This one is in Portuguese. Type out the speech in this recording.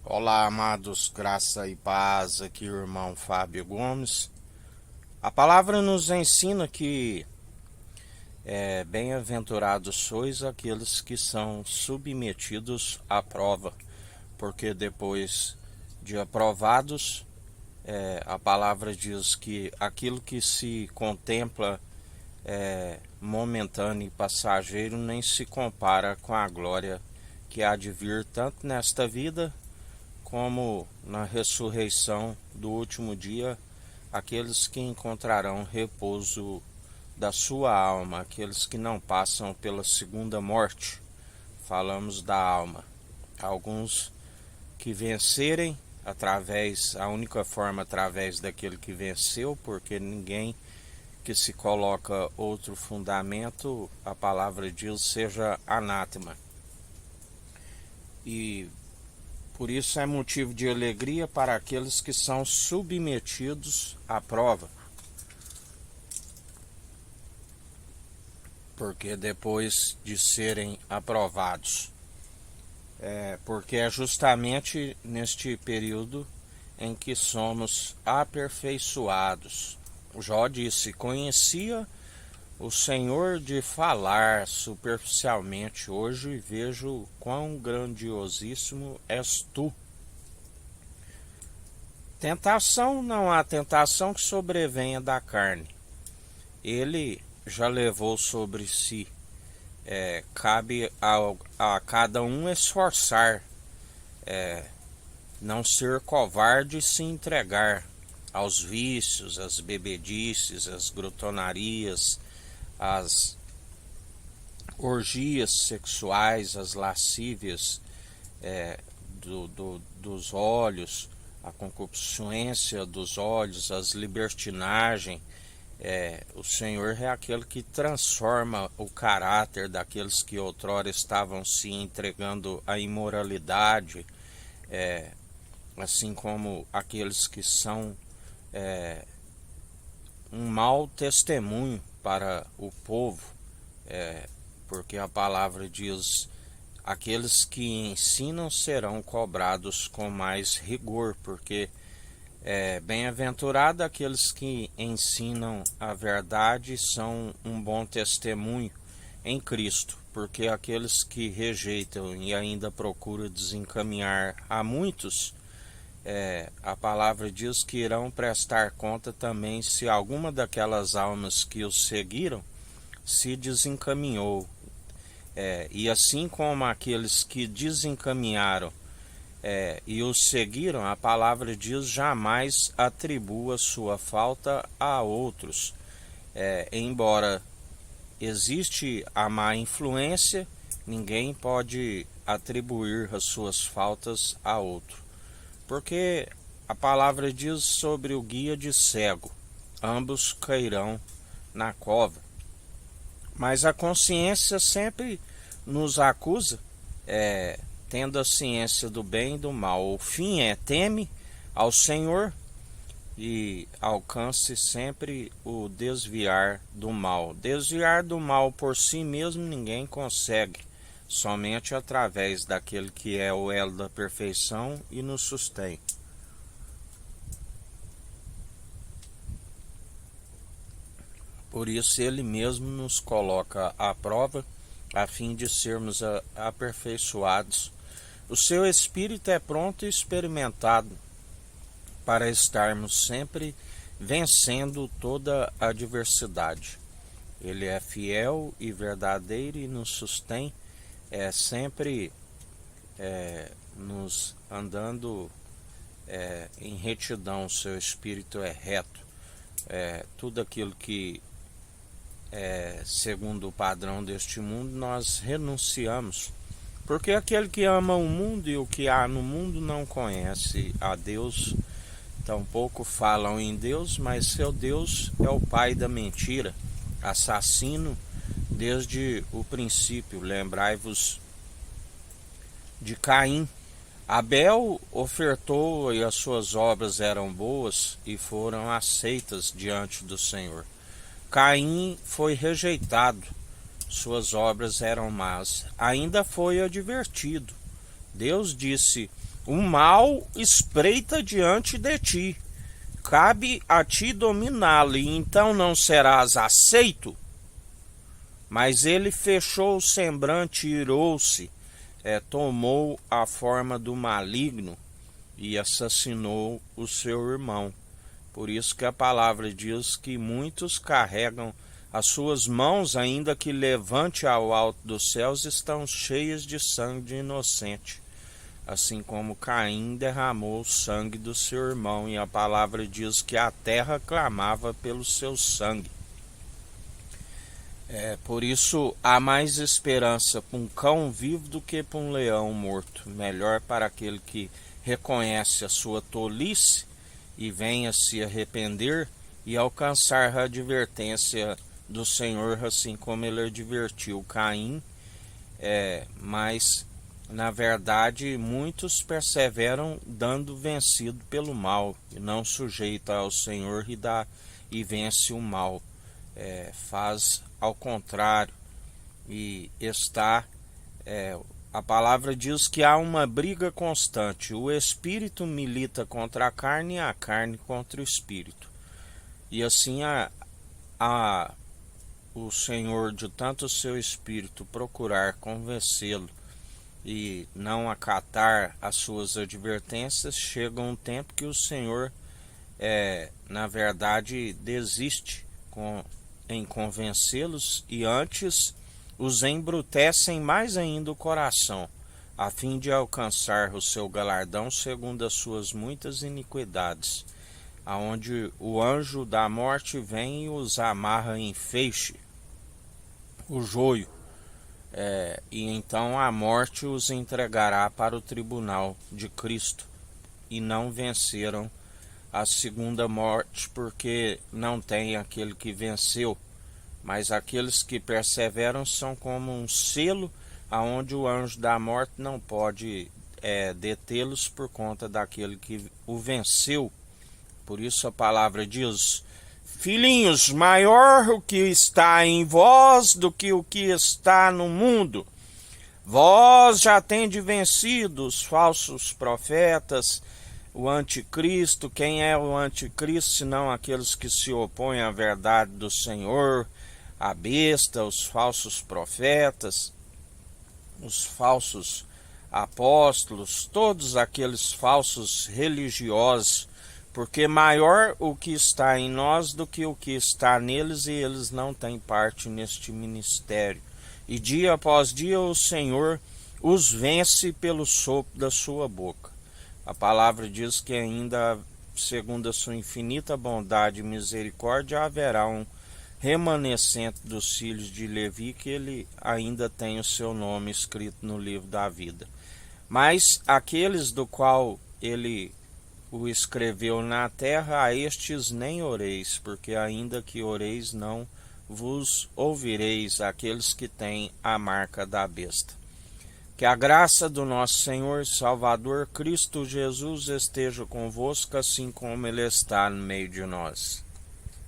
Olá, amados, graça e paz, aqui o irmão Fábio Gomes. A palavra nos ensina que bem-aventurados sois aqueles que são submetidos à prova, porque depois de aprovados, a palavra diz que aquilo que se contempla momentâneo e passageiro nem se compara com a glória que há de vir tanto nesta vida como na ressurreição do último dia, aqueles que encontrarão repouso da sua alma, aqueles que não passam pela segunda morte. Falamos da alma. Alguns que vencerem a única forma através daquele que venceu, porque ninguém que se coloca outro fundamento, a palavra diz, seja anátema. E por isso é motivo de alegria para aqueles que são submetidos à prova, porque depois de serem aprovados, porque é justamente neste período em que somos aperfeiçoados. Jó disse: conhecia o Senhor de falar superficialmente, hoje vejo quão grandiosíssimo és tu. Tentação, não há tentação que sobrevenha da carne. Ele já levou sobre si. Cabe a cada um esforçar, não ser covarde e se entregar aos vícios, às bebedices, às grotonarias, às orgias sexuais, às lascívias dos olhos, a concupiscência dos olhos, as libertinagens. O Senhor é aquele que transforma o caráter daqueles que outrora estavam se entregando à imoralidade, assim como aqueles que são um mau testemunho para o povo, porque a palavra diz: aqueles que ensinam serão cobrados com mais rigor, porque bem-aventurado aqueles que ensinam a verdade, são um bom testemunho em Cristo, porque aqueles que rejeitam e ainda procuram desencaminhar a muitos, a palavra diz que irão prestar conta também se alguma daquelas almas que os seguiram se desencaminhou. E assim como aqueles que desencaminharam e os seguiram, a palavra diz: jamais atribua sua falta a outros. Embora existe a má influência, ninguém pode atribuir as suas faltas a outro. Porque a palavra diz sobre o guia de cego: ambos cairão na cova. Mas a consciência sempre nos acusa, tendo a ciência do bem e do mal. O fim teme ao Senhor e alcance sempre o desviar do mal. Desviar do mal por si mesmo ninguém consegue, somente através daquele que é o elo da perfeição e nos sustém. Por isso ele mesmo nos coloca à prova, a fim de sermos aperfeiçoados. O seu espírito é pronto e experimentado para estarmos sempre vencendo toda a adversidade. Ele é fiel e verdadeiro e nos sustém, sempre nos andando em retidão. O seu espírito é reto. Tudo aquilo que segundo o padrão deste mundo, nós renunciamos. Porque aquele que ama o mundo e o que há no mundo não conhece a Deus, tampouco falam em Deus, mas seu Deus é o pai da mentira, assassino desde o princípio. Lembrai-vos de Caim. Abel ofertou e as suas obras eram boas e foram aceitas diante do Senhor. Caim foi rejeitado, suas obras eram más, ainda foi advertido. Deus disse: O mal espreita diante de ti, cabe a ti dominá-lo, e então não serás aceito. Mas ele fechou o semblante, irou-se, tomou a forma do maligno e assassinou o seu irmão. Por isso que a palavra diz que muitos carregam as suas mãos, ainda que levante ao alto dos céus, estão cheias de sangue de inocente. Assim como Caim derramou o sangue do seu irmão, e a palavra diz que a terra clamava pelo seu sangue. Por isso há mais esperança para um cão vivo do que para um leão morto. Melhor para aquele que reconhece a sua tolice e venha se arrepender e alcançar a advertência do Senhor, assim como ele advertiu Caim. Mas na verdade muitos perseveram dando vencido pelo mal, e não sujeita ao Senhor e vence o mal. Faz ao contrário, e a palavra diz que há uma briga constante. O espírito milita contra a carne e a carne contra o espírito. E assim o Senhor, de tanto o seu espírito procurar convencê-lo e não acatar as suas advertências, chega um tempo que o Senhor, na verdade, desiste em convencê-los, e antes os embrutecem mais ainda o coração, a fim de alcançar o seu galardão segundo as suas muitas iniquidades, aonde o anjo da morte vem e os amarra em feixe, o joio, e então a morte os entregará para o tribunal de Cristo, e não venceram a segunda morte, porque não tem aquele que venceu. Mas aqueles que perseveram são como um selo, aonde o anjo da morte não pode detê-los por conta daquele que o venceu. Por isso a palavra diz: filhinhos, maior o que está em vós do que o que está no mundo. Vós já tendes vencido os falsos profetas, o anticristo. Quem é o anticristo, senão aqueles que se opõem à verdade do Senhor, a besta, os falsos profetas, os falsos apóstolos, todos aqueles falsos religiosos, porque maior o que está em nós do que o que está neles, e eles não têm parte neste ministério. E dia após dia o Senhor os vence pelo sopro da sua boca. A palavra diz que ainda, segundo a sua infinita bondade e misericórdia, haverá um remanescente dos filhos de Levi, que ele ainda tem o seu nome escrito no livro da vida. Mas aqueles do qual ele o escreveu na terra, a estes nem oreis, porque ainda que oreis não vos ouvireis, aqueles que têm a marca da besta. Que a graça do nosso Senhor e Salvador Cristo Jesus esteja convosco, assim como ele está no meio de nós.